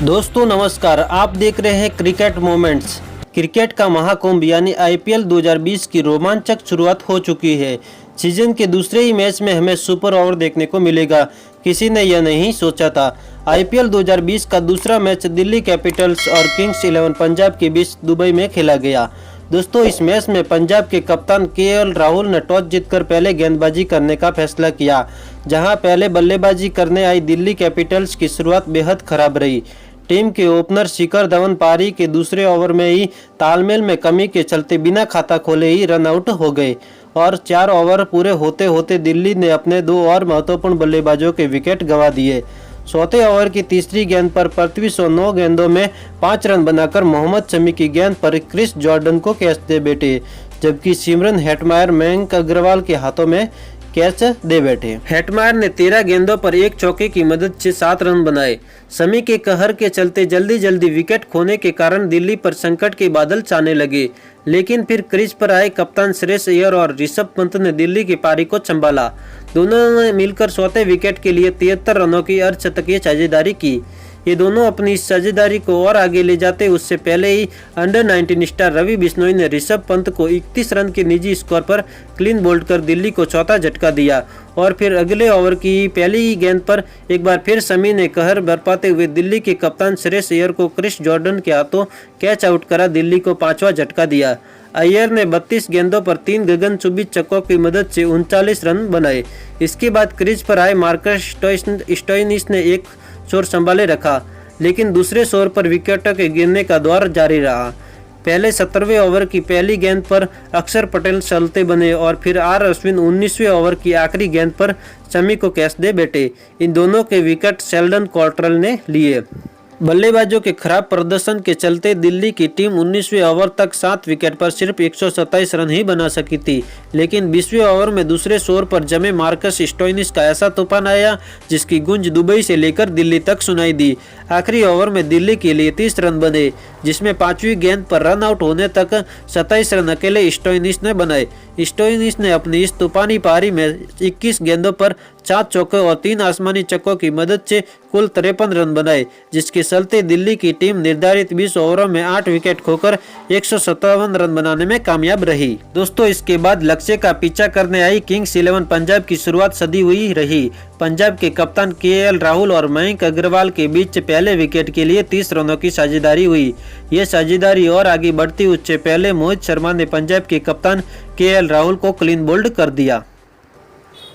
दोस्तों नमस्कार, आप देख रहे हैं क्रिकेट मोमेंट्स। क्रिकेट का महाकुंभ यानी आईपीएल 2020 की रोमांचक शुरुआत हो चुकी है। सीजन के दूसरे ही मैच में हमें सुपर ओवर देखने को मिलेगा। किसी ने यह नहीं सोचा था। आईपीएल 2020 का दूसरा मैच दिल्ली कैपिटल्स और किंग्स 11 पंजाब के बीच दुबई में खेला गया। दोस्तों, इस मैच में पंजाब के कप्तान केएल राहुल ने टॉस जीतकर पहले गेंदबाजी करने का फैसला किया। जहां पहले बल्लेबाजी करने आई दिल्ली कैपिटल्स की शुरुआत बेहद खराब रही। टीम के ओपनर शिखर धवन पारी के दूसरे ओवर में ही तालमेल में कमी के चलते बिना खाता खोले ही रन आउट हो गए और 4 ओवर पूरे होते होते दिल्ली ने अपने 2 और महत्वपूर्ण बल्लेबाजों के विकेट गंवा दिए। चौथे ओवर की तीसरी गेंद पर पृथ्वी शॉ 9 गेंदों में 5 रन बनाकर मोहम्मद शमी की गेंद पर क्रिस जॉर्डन को कैच दे बैठे, जबकि सिमरन हेटमायर मयंक अग्रवाल के हाथों में कैच दे बैठे। हेटमायर ने 13 गेंदों पर एक चौके की मदद से 7 रन बनाए। शमी के कहर के चलते जल्दी विकेट खोने के कारण दिल्ली पर संकट के बादल छाने लगे, लेकिन फिर क्रीज पर आए कप्तान श्रेयस अय्यर और ऋषभ पंत ने दिल्ली की पारी को संभाला। दोनों ने मिलकर 4थे विकेट के लिए 73 रनों की अर्धशतकीय साझेदारी की। ये दोनों अपनी साझेदारी को और आगे ले जाते उससे पहले ही अंडर 19 स्टार रवि बिश्नोई ने ऋषभ पंत को 31 रन के निजी स्कोर पर क्लीन बोल्ड कर दिल्ली को चौथा झटका दिया और फिर अगले ओवर की पहली ही गेंद पर एक बार फिर शमी ने कहर बरपाते हुए दिल्ली के कप्तान श्रेयस अय्यर को क्रिस जॉर्डन के हाथों कैच आउट करा दिल्ली को 5वां झटका दिया। अय्यर ने 32 गेंदों पर 3 गगनचुंबी छक्कों की मदद से 39 रन बनाए। इसके बाद क्रीज पर आए मार्कस स्टोइनिस ने एक छोर संभाले रखा, लेकिन दूसरे छोर पर विकेटों के गिरने का दौर जारी रहा। पहले 17वें ओवर की पहली गेंद पर अक्षर पटेल चलते बने और फिर आर अश्विन 19वें ओवर की आखिरी गेंद पर शमी को कैच दे बैठे। इन दोनों के विकेट शेल्डन कॉट्रेल ने लिए। बल्लेबाजों के खराब प्रदर्शन के चलते दिल्ली की टीम 19वें ओवर तक 7 विकेट पर सिर्फ 127 रन ही बना सकी थी, लेकिन 20वें ओवर में दूसरे छोर पर जमे मार्कस स्टोइनिस का ऐसा तूफान आया जिसकी गूंज दुबई से लेकर दिल्ली तक सुनाई दी। आखिरी ओवर में दिल्ली के लिए 30 रन बने, जिसमें 5वीं गेंद पर रन आउट होने तक 27 रन अकेले स्टोइनिस ने बनाए। स्टोइनिस ने अपनी इस तूफानी पारी में 21 गेंदों पर 4 चौके और 3 आसमानी छक्कों की मदद से कुल 53 रन बनाए, जिसके चलते दिल्ली की टीम निर्धारित 20 ओवरों में 8 विकेट खोकर 157 रन बनाने में कामयाब रही। दोस्तों, इसके बाद लक्ष्य का पीछा करने आई किंग्स 11 पंजाब की शुरुआत सदी हुई रही। पंजाब के कप्तान केएल राहुल और मयंक अग्रवाल के बीच पहले विकेट के लिए 30 रनों की साझेदारी हुई। यह साझेदारी और आगे बढ़ती उससे पहले मोहित शर्मा ने पंजाब के कप्तान केएल राहुल को क्लीन बोल्ड कर दिया।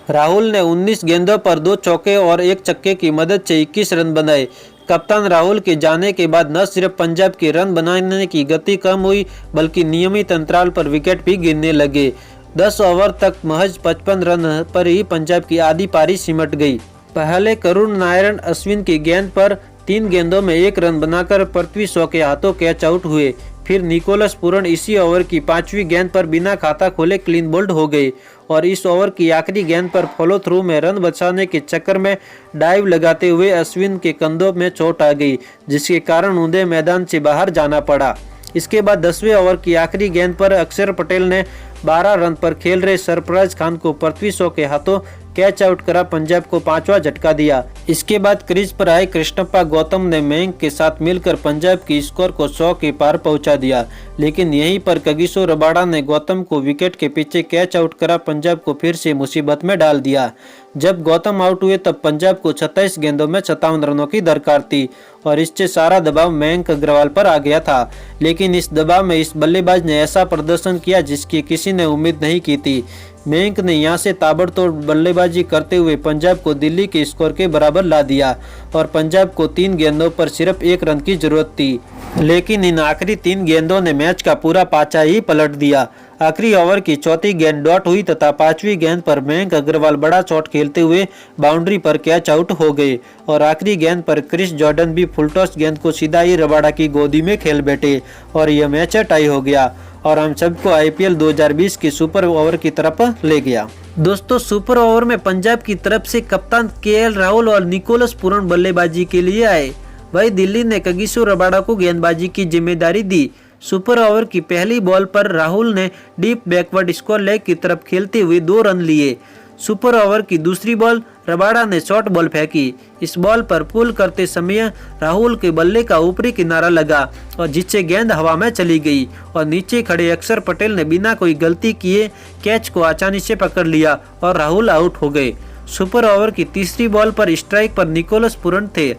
राहुल ने 19 गेंदों पर 2 चौके और 1 छक्के की मदद से 21 रन बनाए। कप्तान राहुल के जाने के बाद न सिर्फ पंजाब के रन बनाने की गति कम हुई, बल्कि नियमित अंतराल पर विकेट भी गिरने लगे। 10 ओवर तक महज 55 रन पर ही पंजाब की आधी पारी सिमट गई। पहले करुण नारायण अश्विन की गेंद पर 3 गेंदों में 1 रन बनाकर पृथ्वी शॉ के हाथों कैच आउट हुए। फिर निकोलस पूरन इसी ओवर की 5वीं गेंद पर बिना खाता खोले क्लीन बोल्ड हो गए और इस ओवर की आखिरी गेंद पर फॉलो थ्रू में रन बचाने के चक्कर में डाइव लगाते हुए अश्विन के कंधों में चोट आ गई, जिसके कारण उन्हें मैदान से बाहर जाना पड़ा। इसके बाद 10वें ओवर की आखिरी गेंद पर अक्षर पटेल ने 12 रन पर खेल रहे सरफराज खान को पृथ्वी शॉ के हाथों कैच आउट करा पंजाब को 5वां झटका दिया। इसके बाद क्रीज पर आए कृष्णप्पा गौतम ने मयंक के साथ मिलकर पंजाब की स्कोर को 100 के पार पहुंचा दिया, लेकिन यहीं पर कगिसो रबाडा ने गौतम को विकेट के पीछे कैच आउट करा पंजाब को फिर से मुसीबत में डाल दिया। जब गौतम आउट हुए तब पंजाब को 27 गेंदों में 57 रनों की दरकार थी और इससे सारा दबाव मयंक अग्रवाल पर आ गया था, लेकिन इस दबाव में इस बल्लेबाज ने ऐसा प्रदर्शन किया जिसकी किसी ने उम्मीद नहीं की थी। मयंक ने यहां से ताबड़तोड़ बल्लेबाजी करते हुए पंजाब को दिल्ली के स्कोर के बराबर ला दिया और पंजाब को 3 गेंदों पर सिर्फ 1 रन की जरूरत थी, लेकिन इन आखिरी 3 गेंदों ने मैच का पूरा पाचा ही पलट दिया। आखिरी ओवर की चौथी गेंद डॉट हुई तथा 5वीं गेंद पर मयंक अग्रवाल बड़ा शॉट खेलते हुए बाउंड्री पर कैच आउट हो गए और आखिरी गेंद पर क्रिस जॉर्डन भी फुल टॉस गेंद को सीधा ही रबाडा की गोदी में खेल बैठे और यह मैच टाई हो गया और हम सबको आईपीएल 2020 की सुपर ओवर की तरफ ले गया। दोस्तों, सुपर ओवर में पंजाब की तरफ से कप्तान केएल राहुल और निकोलस पूरन बल्लेबाजी के लिए आए। वही दिल्ली ने कगिसो रबाडा को गेंदबाजी की जिम्मेदारी दी। सुपर ओवर की पहली बॉल पर राहुल ने डीप बैकवर्ड स्क्वायर लेग की तरफ खेलते हुए 2 रन लिए। सुपर ओवर की दूसरी बॉल रबाडा ने शॉर्ट बॉल फेंकी। इस बॉल पर पुल करते समय राहुल के बल्ले का ऊपरी किनारा लगा और जिससे गेंद हवा में चली गई और नीचे खड़े अक्षर पटेल ने बिना कोई गलती किए कैच को आसानी से पकड़ लिया और राहुल आउट हो गए। सुपर ओवर की तीसरी बॉल पर स्ट्राइक पर निकोलस पूरन थे।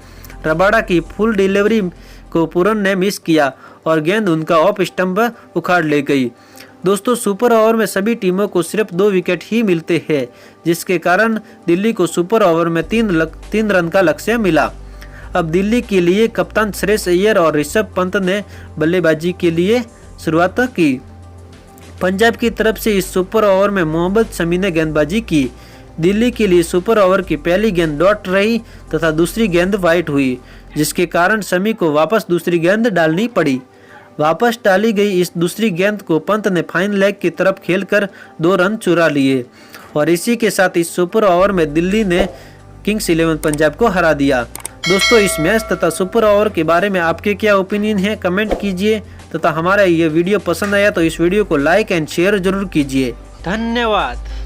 रबाडा की फुल डिलीवरी को पूरन ने मिस किया और गेंद उनका ऑफ स्टंप उखाड़ ले गई। दोस्तों, सुपर ओवर में सभी टीमों को सिर्फ 2 विकेट ही मिलते हैं, जिसके कारण दिल्ली को सुपर ओवर में 3 रन का लक्ष्य मिला। अब दिल्ली के लिए कप्तान श्रेयस अय्यर और ऋषभ पंत ने बल्लेबाजी के लिए शुरुआत की। पंजाब की तरफ से इस सुपर ओवर में मोहम्मद शमी ने गेंदबाजी की। दिल्ली के लिए सुपर ओवर की पहली गेंद डॉट रही तथा दूसरी गेंद वाइट हुई, जिसके कारण शमी को वापस दूसरी गेंद डालनी पड़ी। वापस डाली गई इस दूसरी गेंद को पंत ने फाइन लेग की तरफ खेलकर 2 रन चुरा लिए और इसी के साथ इस सुपर ओवर में दिल्ली ने किंग्स 11 पंजाब को हरा दिया। दोस्तों, इस मैच तथा सुपर ओवर के बारे में आपके क्या ओपिनियन है, कमेंट कीजिए तथा हमारा ये वीडियो पसंद आया तो इस वीडियो को लाइक एंड शेयर जरूर कीजिए। धन्यवाद।